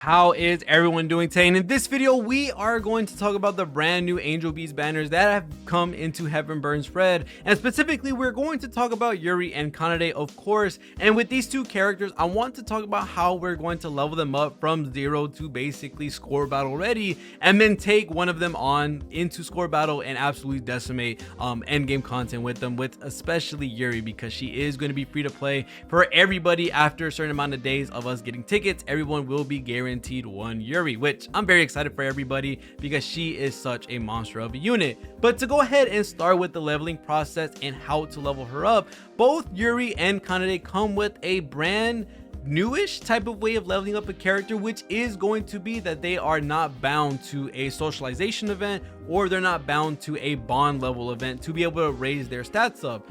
How is everyone doing today? And in this video, we are going to talk about the brand new Angel Bees banners that have come into Heaven Burns Red. And specifically, we're going to talk about Yuri and Kanade, of course. And with these two characters, I want to talk about how we're going to level them up from 0 to basically score battle ready, and then take one of them on into score battle and absolutely decimate endgame content with them, with especially Yuri, because she is going to be free to play for everybody after a certain amount of days of us getting tickets. Everyone will be guaranteed one Yuri, which I'm very excited for everybody because she is such a monster of a unit. But to go ahead and start with the leveling process and how to level her up, both Yuri and Kanade come with a brand newish type of way of leveling up a character, which is going to be that they are not bound to a socialization event, or they're not bound to a bond level event to be able to raise their stats up.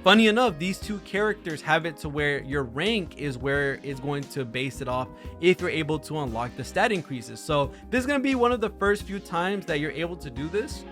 Funny enough, these two characters have it to where your rank is where it's going to base it off if you're able to unlock the stat increases. So this is going to be one of the first few times that you're able to do this,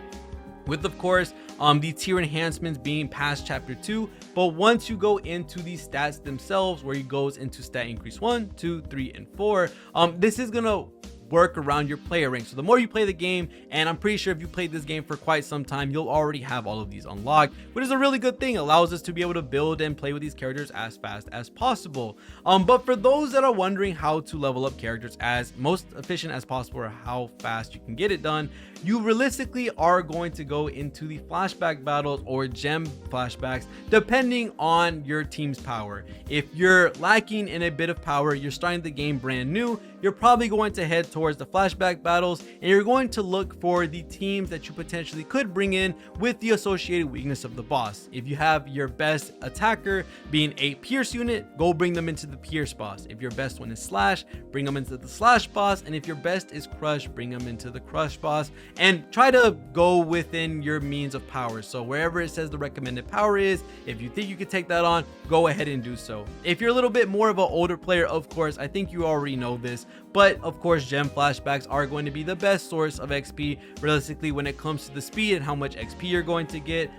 with of course the tier enhancements being past chapter 2. But once you go into the stats themselves, where it goes into stat increase 1, 2, 3, and 4, this is gonna work around your player rank. So the more you play the game, and I'm pretty sure if you played this game for quite some time, you'll already have all of these unlocked, which is a really good thing. It allows us to be able to build and play with these characters as fast as possible. But for those that are wondering how to level up characters as most efficient as possible, or how fast you can get it done, you realistically are going to go into the flashback battles or gem flashbacks depending on your team's power. If you're lacking in a bit of power, you're starting the game brand new, you're probably going to head towards the flashback battles, and you're going to look for the teams that you potentially could bring in with the associated weakness of the boss. If you have your best attacker being a Pierce unit, go bring them into the Pierce boss. If your best one is Slash, bring them into the Slash boss. And if your best is Crush, bring them into the Crush boss, and try to go within your means of power. So wherever it says the recommended power is, if you think you could take that on, go ahead and do so. If you're a little bit more of an older player, of course, I think you already know this, but of course gem flashbacks are going to be the best source of XP realistically when it comes to the speed and how much XP you're going to get.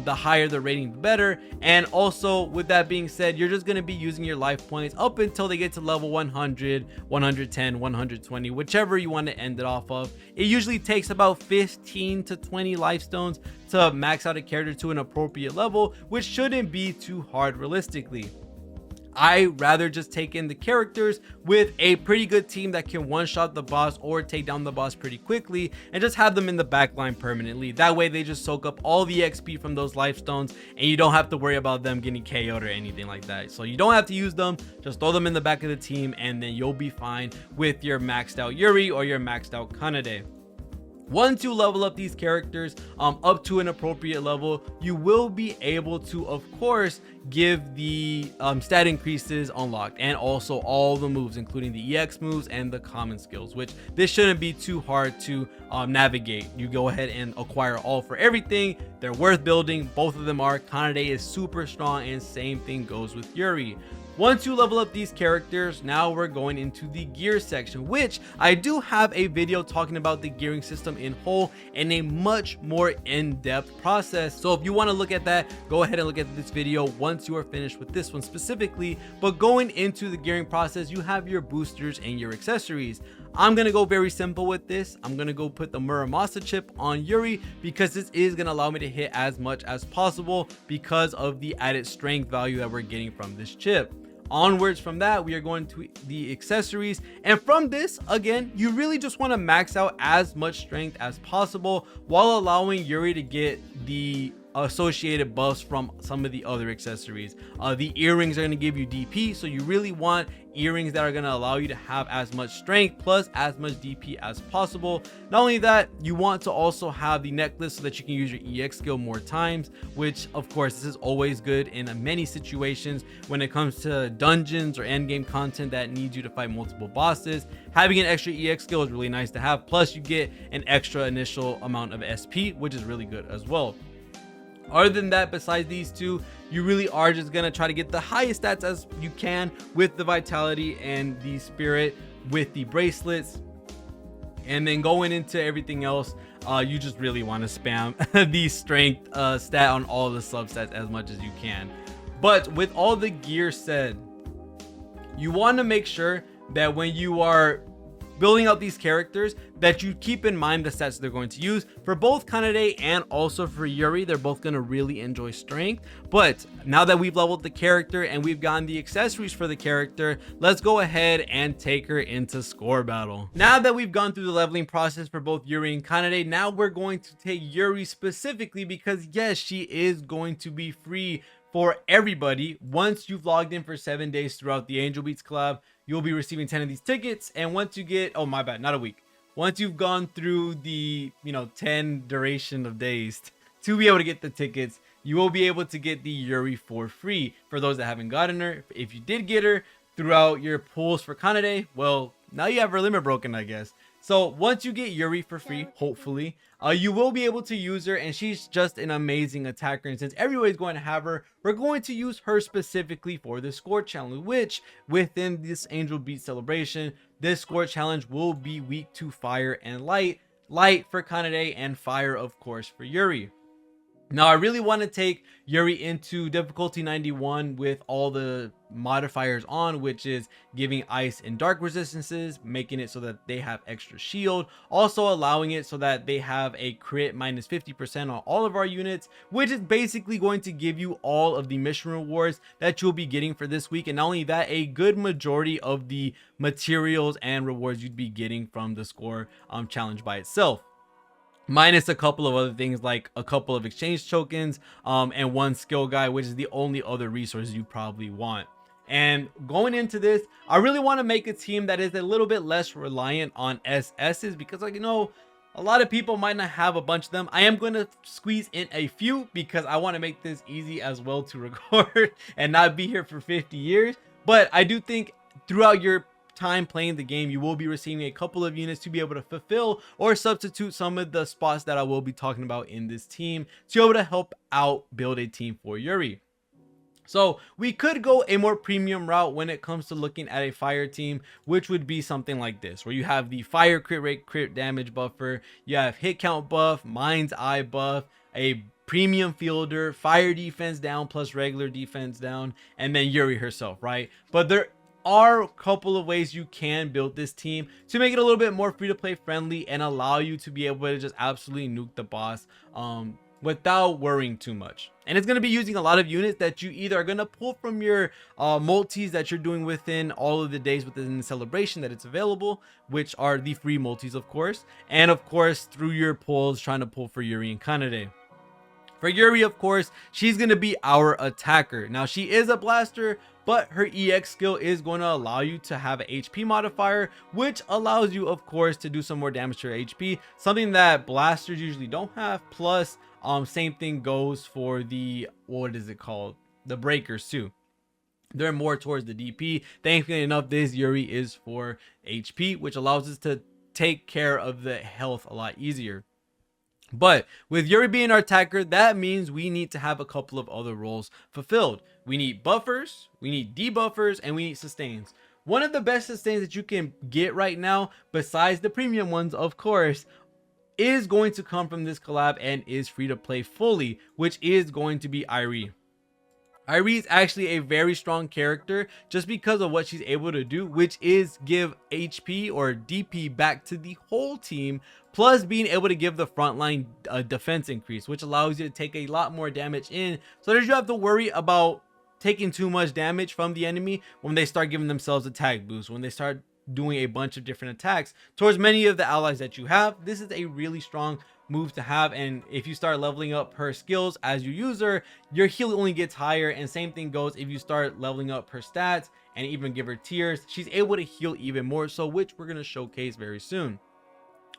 The higher the rating, the better. And also, with that being said, you're just going to be using your life points up until they get to level 100, 110, 120, whichever you want to end it off of. It usually takes about 15 to 20 life stones to max out a character to an appropriate level, which shouldn't be too hard realistically. I rather just take in the characters with a pretty good team that can one-shot the boss or take down the boss pretty quickly, and just have them in the backline permanently. That way they just soak up all the XP from those life stones, and you don't have to worry about them getting KO'd or anything like that. So you don't have to use them, just throw them in the back of the team, and then you'll be fine with your maxed out Yuri or your maxed out Kanade. Once you level up these characters up to an appropriate level, you will be able to, of course, give the stat increases unlocked, and also all the moves, including the EX moves and the common skills, which this shouldn't be too hard to navigate. You go ahead and acquire all for everything. They're worth building. Both of them are. Kanade is super strong, and same thing goes with Yuri. Once you level up these characters, now we're going into the gear section, which I do have a video talking about the gearing system in whole and a much more in-depth process. So if you want to look at that, go ahead and look at this video once you are finished with this one specifically. But going into the gearing process, you have your boosters and your accessories. I'm going to go very simple with this. I'm going to go put the Muramasa chip on Yuri because this is going to allow me to hit as much as possible because of the added strength value that we're getting from this chip. Onwards from that, we are going to the accessories, and from this, again, you really just want to max out as much strength as possible while allowing Yuri to get the associated buffs from some of the other accessories. The earrings are going to give you DP, so you really want earrings that are going to allow you to have as much strength plus as much DP as possible. Not only that, you want to also have the necklace so that you can use your EX skill more times, which of course this is always good in many situations when it comes to dungeons or endgame content that needs you to fight multiple bosses. Having an extra EX skill is really nice to have, plus you get an extra initial amount of SP, which is really good as well. Other than that, besides these two, you really are just going to try to get the highest stats as you can with the vitality and the spirit with the bracelets. And then going into everything else, you just really want to spam the strength stat on all the substats as much as you can. But with all the gear said, you want to make sure that when you are building out these characters, that you keep in mind the stats they're going to use. For both Kanade and also for Yuri, they're both going to really enjoy strength. But now that we've leveled the character and we've gotten the accessories for the character, let's go ahead and take her into score battle. Now that we've gone through the leveling process for both Yuri and Kanade, now we're going to take Yuri specifically because yes, she is going to be free for everybody. Once you've logged in for 7 days throughout the Angel Beats collab, you'll be receiving 10 of these tickets. And once you get, oh my bad, not a week, once you've gone through the 10 duration of days to be able to get the tickets, you will be able to get the Yuri for free. For those that haven't gotten her, if you did get her throughout your pools for Kanade, well, now you have her limit broken, I guess. So once you get Yuri for free, hopefully, you will be able to use her, and she's just an amazing attacker. And since everybody's going to have her, we're going to use her specifically for the score challenge, which within this Angel Beat celebration, this score challenge will be weak to fire and light. Light for Kanade and fire, of course, for Yuri. Now, I really want to take Yuri into difficulty 91 with all the modifiers on, which is giving ice and dark resistances, making it so that they have extra shield, also allowing it so that they have a crit minus 50% on all of our units, which is basically going to give you all of the mission rewards that you'll be getting for this week. And not only that, a good majority of the materials and rewards you'd be getting from the score challenge by itself, minus a couple of other things like a couple of exchange tokens and one skill guy, which is the only other resource you probably want. And going into this, I really want to make a team that is a little bit less reliant on SSs, because, like, a lot of people might not have a bunch of them. I am going to squeeze in a few because I want to make this easy as well to record and not be here for 50 years. But I do think throughout your time playing the game, you will be receiving a couple of units to be able to fulfill or substitute some of the spots that I will be talking about in this team to be able to help out build a team for Yuri. So we could go a more premium route when it comes to looking at a fire team, which would be something like this, where you have the fire crit rate, crit damage buffer, you have hit count buff, mind's eye buff, a premium fielder, fire defense down plus regular defense down, and then Yuri herself, right? But there are a couple of ways you can build this team to make it a little bit more free to play friendly and allow you to be able to just absolutely nuke the boss without worrying too much. And it's going to be using a lot of units that you either are going to pull from your multis that you're doing within all of the days within the celebration that it's available, which are the free multis, of course, and of course through your pulls trying to pull for Yuri and Kanade. For Yuri, of course, she's going to be our attacker. Now, she is a blaster, but her EX skill is going to allow you to have an HP modifier, which allows you, of course, to do some more damage to your HP, something that blasters usually don't have. Plus, same thing goes for the, what is it called? The breakers too. They're more towards the DP. Thankfully enough, this Yuri is for HP, which allows us to take care of the health a lot easier. But with Yuri being our attacker, that means we need to have a couple of other roles fulfilled. We need buffers, we need debuffers, and we need sustains. One of the best sustains that you can get right now, besides the premium ones, of course, is going to come from this collab and is free to play fully, which is going to be Yuri. Yuri is actually a very strong character just because of what she's able to do, which is give HP or DP back to the whole team, plus being able to give the frontline a defense increase, which allows you to take a lot more damage in, so that you don't have to worry about taking too much damage from the enemy when they start giving themselves attack boosts, when they start doing a bunch of different attacks towards many of the allies that you have. This is a really strong move to have, and if you start leveling up her skills as you use her, your heal only gets higher. And same thing goes if you start leveling up her stats and even give her tiers, she's able to heal even more so, which we're going to showcase very soon.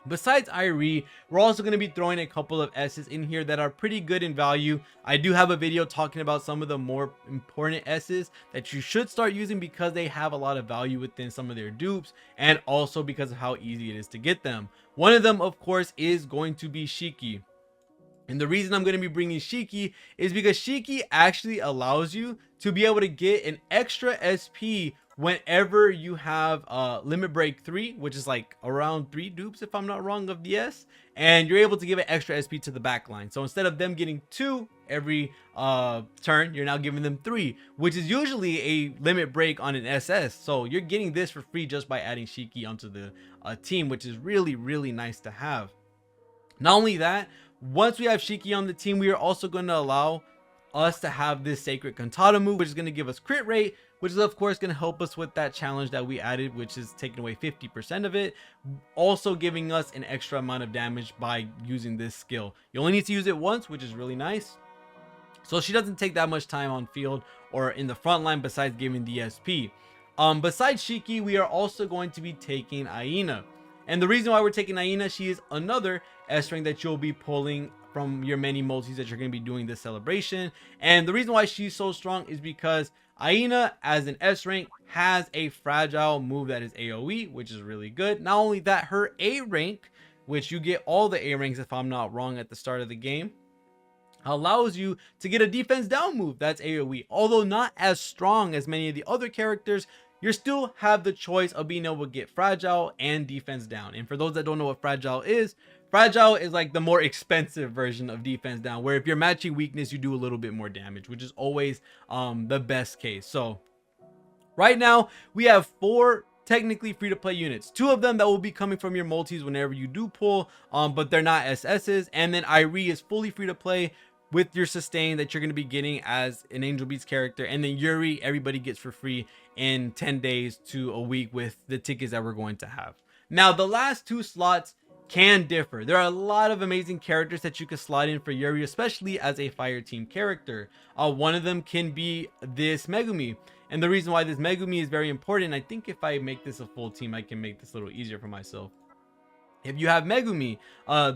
Besides Yuri, we're also going to be throwing a couple of S's in here that are pretty good in value. I do have a video talking about some of the more important S's that you should start using because they have a lot of value within some of their dupes, and also because of how easy it is to get them. One of them, of course, is going to be Shiki. And the reason I'm going to be bringing Shiki is because Shiki actually allows you to be able to get an extra SP whenever you have limit break 3, which is like around 3 dupes if I'm not wrong of the S, and you're able to give an extra SP to the back line. So instead of them getting 2 every turn, you're now giving them 3, which is usually a limit break on an SS. So you're getting this for free just by adding Shiki onto the team, which is really nice to have. Not only that, once we have Shiki on the team, we are also going to allow us to have this Sacred Cantata move, which is going to give us crit rate, which is of course going to help us with that challenge that we added, which is taking away 50% of it, also giving us an extra amount of damage by using this skill. You only need to use it once, which is really nice. So she doesn't take that much time on field or in the front line besides giving the SP. Besides Shiki, we are also going to be taking Aina. And the reason why we're taking Aina, she is another S rank that you'll be pulling from your many multis that you're going to be doing this celebration. And the reason why she's so strong is because Aina as an S rank has a fragile move that is AoE, which is really good. Not only that, her A rank, which you get all the A ranks if I'm not wrong at the start of the game, allows you to get a defense down move that's AoE. Although not as strong as many of the other characters, you still have the choice of being able to get fragile and defense down. And for those that don't know what fragile is like the more expensive version of defense down, where if you're matching weakness, you do a little bit more damage, which is always the best case. So right now we have 4 technically free to play units, 2 of them that will be coming from your multis whenever you do pull, but they're not SS's. And then Yuri is fully free to play with your sustain that you're going to be getting as an Angel Beats character. And then Yuri, everybody gets for free in 10 days to a week with the tickets that we're going to have. Now, the last 2 slots can differ. There are a lot of amazing characters that you can slide in for Yuri, especially as a fire team character. One of them can be this Megumi. And the reason why this Megumi is very important, I think if I make this a full team, I can make this a little easier for myself. If you have Megumi,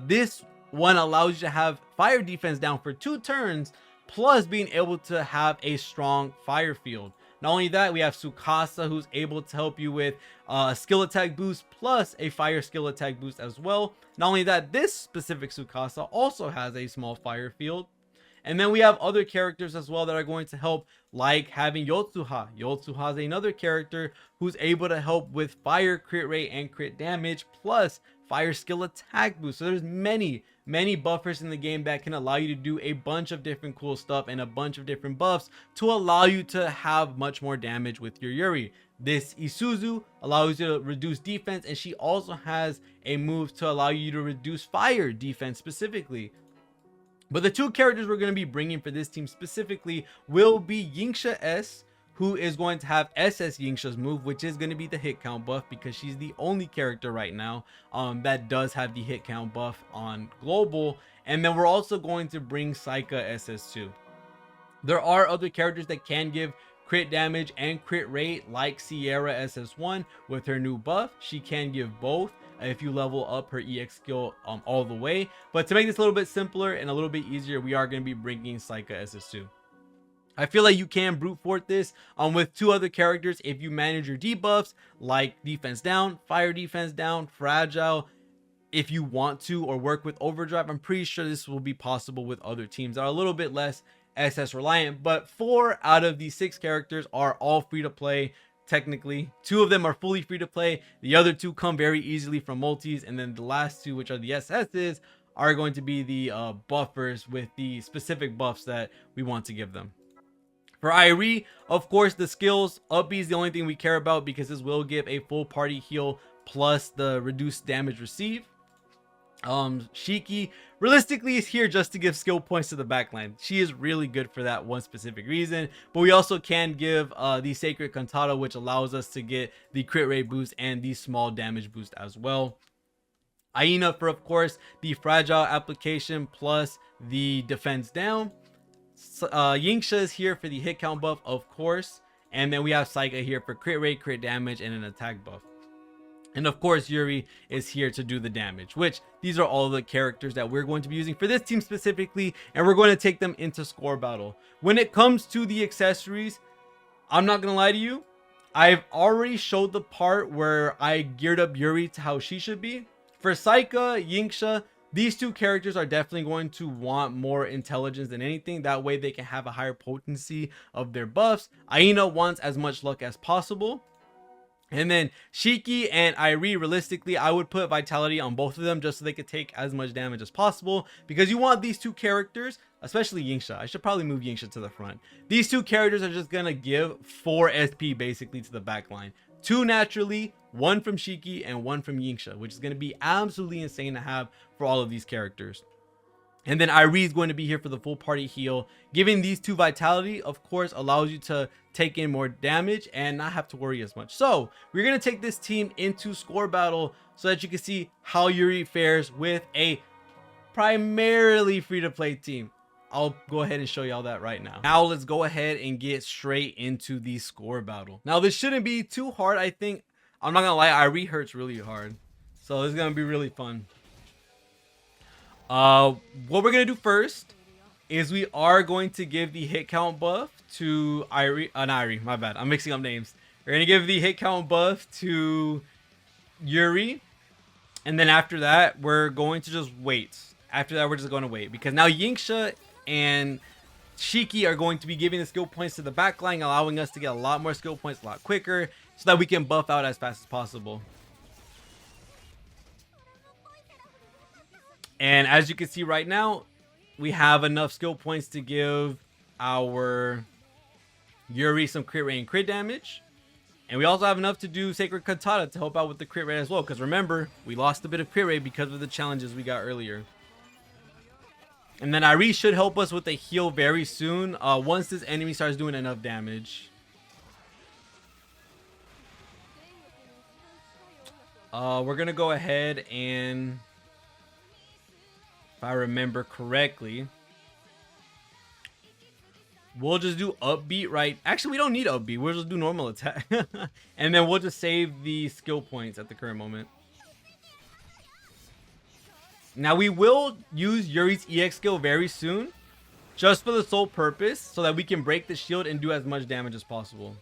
this one allows you to have fire defense down for 2 turns, plus being able to have a strong fire field. Not only that, we have Tsukasa, who's able to help you with a skill attack boost plus a fire skill attack boost as well. Not only that, this specific Tsukasa also has a small fire field. And then we have other characters as well that are going to help, like having Yotsuha. Yotsuha is another character who's able to help with fire crit rate and crit damage plus fire skill attack boost. So there's many buffers in the game that can allow you to do a bunch of different cool stuff and a bunch of different buffs to allow you to have much more damage with your Yuri. This Isuzu allows you to reduce defense, and she also has a move to allow you to reduce fire defense specifically. But the 2 characters we're going to be bringing for this team specifically will be Yinxia S, who is going to have SS Yinxia's move, which is going to be the hit count buff, because she's the only character right now that does have the hit count buff on global. And then we're also going to bring Saika SS2. There are other characters that can give crit damage and crit rate, like Sierra SS1 with her new buff. She can give both if you level up her EX skill all the way. But to make this a little bit simpler and a little bit easier, we are going to be bringing Saika SS2. I feel like you can brute force this with 2 other characters if you manage your debuffs, like defense down, fire defense down, fragile, if you want to, or work with overdrive. I'm pretty sure this will be possible with other teams that are a little bit less SS reliant. But 4 out of these 6 characters are all free to play. Technically 2 of them are fully free to play, the other 2 come very easily from multis, and then the last 2, which are the SS's, are going to be the buffers with the specific buffs that we want to give them. For Yuri, of course, the skills up B is the only thing we care about, because this will give a full party heal plus the reduced damage received. Shiki realistically is here just to give skill points to the backline. She is really good for that one specific reason, but we also can give the Sacred Cantata, which allows us to get the crit rate boost and the small damage boost as well. Aina for, of course, the fragile application plus the defense down. Yinxia is here for the hit count buff, of course, and then we have Saika here for crit rate, crit damage, and an attack buff. And of course, Yuri is here to do the damage, which these are all the characters that we're going to be using for this team specifically, and we're going to take them into score battle. When it comes to the accessories, I'm not going to lie to you, I've already showed the part where I geared up Yuri to how she should be. For Saika, Yinxia, These two characters are definitely going to want more intelligence than anything. That way they can have a higher potency of their buffs. Aina wants as much luck as possible. And then Shiki and Yuri, realistically, I would put vitality on both of them just so they could take as much damage as possible, because you want these two characters, especially Yingsha. I should probably move Yingsha to the front. These two characters are just gonna give 4 SP basically to the back line. 2 naturally, 1 from Shiki and 1 from Yingsha, which is gonna be absolutely insane to have for all of these characters. And then Yuri is going to be here for the full party heal. Giving these two vitality, of course, allows you to take in more damage and not have to worry as much. So we're going to take this team into score battle so that you can see how Yuri fares with a primarily free-to-play team. I'll go ahead and show y'all that right now. Now let's go ahead and get straight into the score battle. Now this shouldn't be too hard. I think, I'm not gonna lie, Yuri hurts really hard, so it's gonna be really fun. What we're gonna do first is we are going to give the hit count buff to Yuri. Not Yuri, my bad, I'm mixing up names. We're gonna give the hit count buff to Yuri, and then after that we're going to just wait. After that we're just going to wait, because now Yingsha and Shiki are going to be giving the skill points to the backline, allowing us to get a lot more skill points a lot quicker so that we can buff out as fast as possible. And as you can see right now, we have enough skill points to give our Yuri some crit rate and crit damage. And we also have enough to do Sacred Cantata to help out with the crit rate as well. Because remember, we lost a bit of crit rate because of the challenges we got earlier. And then Yuri should help us with a heal very soon, once this enemy starts doing enough damage. We're going to go ahead and, if I remember correctly, we'll just do upbeat, right? Actually, we don't need upbeat. We'll just do normal attack. And then we'll just save the skill points at the current moment. Now, we will use Yuri's EX skill very soon, just for the sole purpose, so that we can break the shield and do as much damage as possible.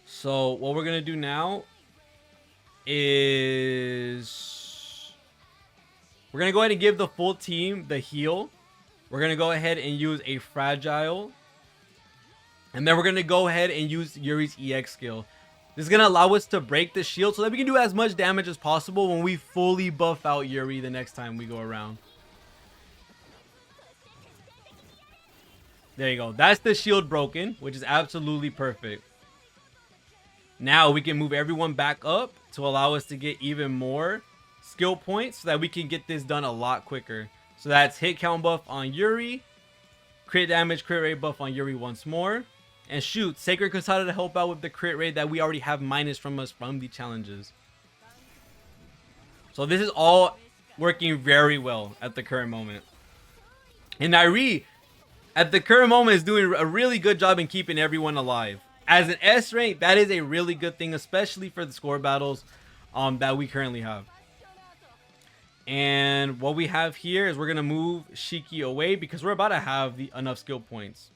So, what we're going to do now is we're going to go ahead and give the full team the heal. We're going to go ahead and use a fragile. And then we're going to go ahead and use Yuri's EX skill. This is going to allow us to break the shield so that we can do as much damage as possible when we fully buff out Yuri the next time we go around. There you go. That's the shield broken, which is absolutely perfect. Now we can move everyone back up to allow us to get even more skill points so that we can get this done a lot quicker. So that's hit count buff on Yuri, crit damage, crit rate buff on Yuri once more. And shoot, Sacred Cantata to help out with the crit rate that we already have minus from us from the challenges. So this is all working very well at the current moment. And Yuri, at the current moment, is doing a really good job in keeping everyone alive. As an S rank, that is a really good thing, especially for the score battles that we currently have. And what we have here is we're going to move Shiki away because we're about to have enough skill points.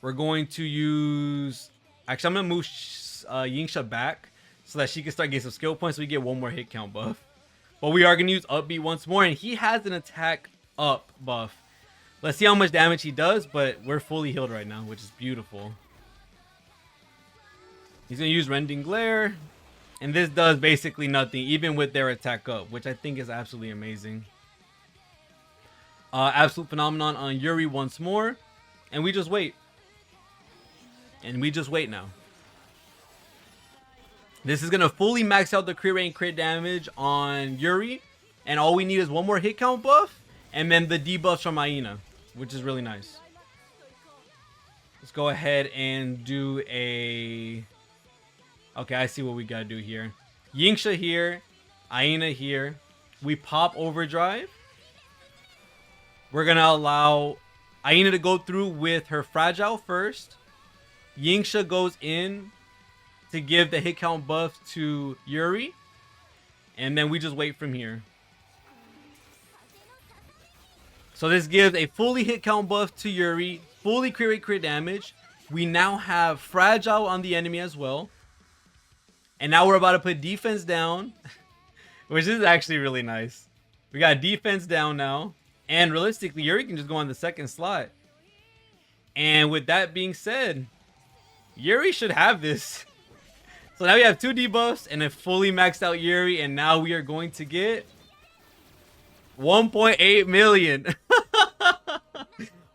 We're going to use... Actually, I'm going to move Yingsha back so that she can start getting some skill points so we get one more hit count buff. But we are going to use upbeat once more, and he has an attack up buff. Let's see how much damage he does, but we're fully healed right now, which is beautiful. He's going to use Rending Glare, and this does basically nothing, even with their attack up, which I think is absolutely amazing. Absolute Phenomenon on Yuri once more, and we just wait. And we just wait now. This is going to fully max out the crit rate and crit damage on Yuri. And all we need is one more hit count buff. And then the debuffs from Aina, which is really nice. Let's go ahead and do a... Okay, I see what we got to do here. Yingsha here. Aina here. We pop Overdrive. We're going to allow Aina to go through with her Fragile first. Yingsha goes in to give the hit count buff to Yuri. And then we just wait from here. So this gives a fully hit count buff to Yuri. Fully crit rate, crit damage. We now have Fragile on the enemy as well. And now we're about to put defense down. which is actually really nice. We got defense down now, and realistically, Yuri can just go on the second slot. And with that being said, Yuri should have this. So now we have 2 debuffs and a fully maxed out Yuri, and now we are going to get 1.8 million.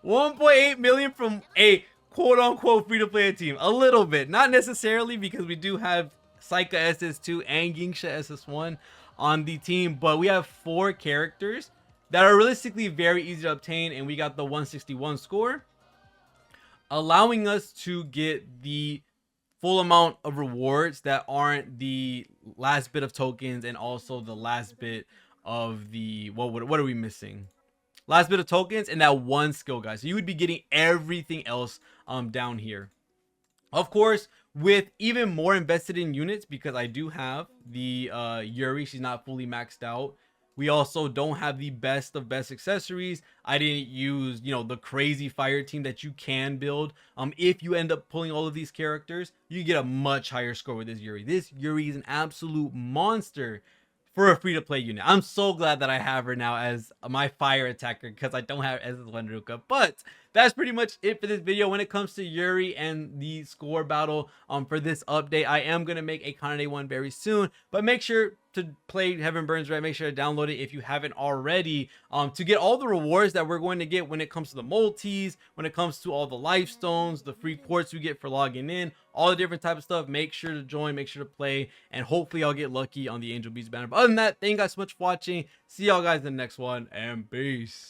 1.8 million from a quote-unquote free-to-play team. A little bit, not necessarily, because we do have Saika SS2 and Gingsha SS1 on the team, but we have 4 characters that are realistically very easy to obtain, and we got the 161 score, allowing us to get the full amount of rewards that aren't the last bit of tokens and also the last bit of the what are we missing? Last bit of tokens and that 1 skill, guys. So you would be getting everything else down here. Of course, with even more invested in units, because I do have the Yuri, she's not fully maxed out. We also don't have the best of best accessories. I didn't use, you know, the crazy fire team that you can build. If you end up pulling all of these characters, you get a much higher score with this Yuri. This Yuri is an absolute monster for a free-to-play unit. I'm so glad that I have her now as my fire attacker, because I don't have SS1 Ruka. But that's pretty much it for this video when it comes to Yuri and the score battle for this update. I am going to make a Kanade one very soon, but make sure to play Heaven Burns Red. Make sure to download it if you haven't already, to get all the rewards that we're going to get when it comes to the multis, when it comes to all the life stones, the free quartz we get for logging in, all the different type of stuff. Make sure to join, make sure to play, and hopefully I'll get lucky on the Angel Beast banner. But other than that, thank you guys so much for watching. See y'all guys in the next one, and peace.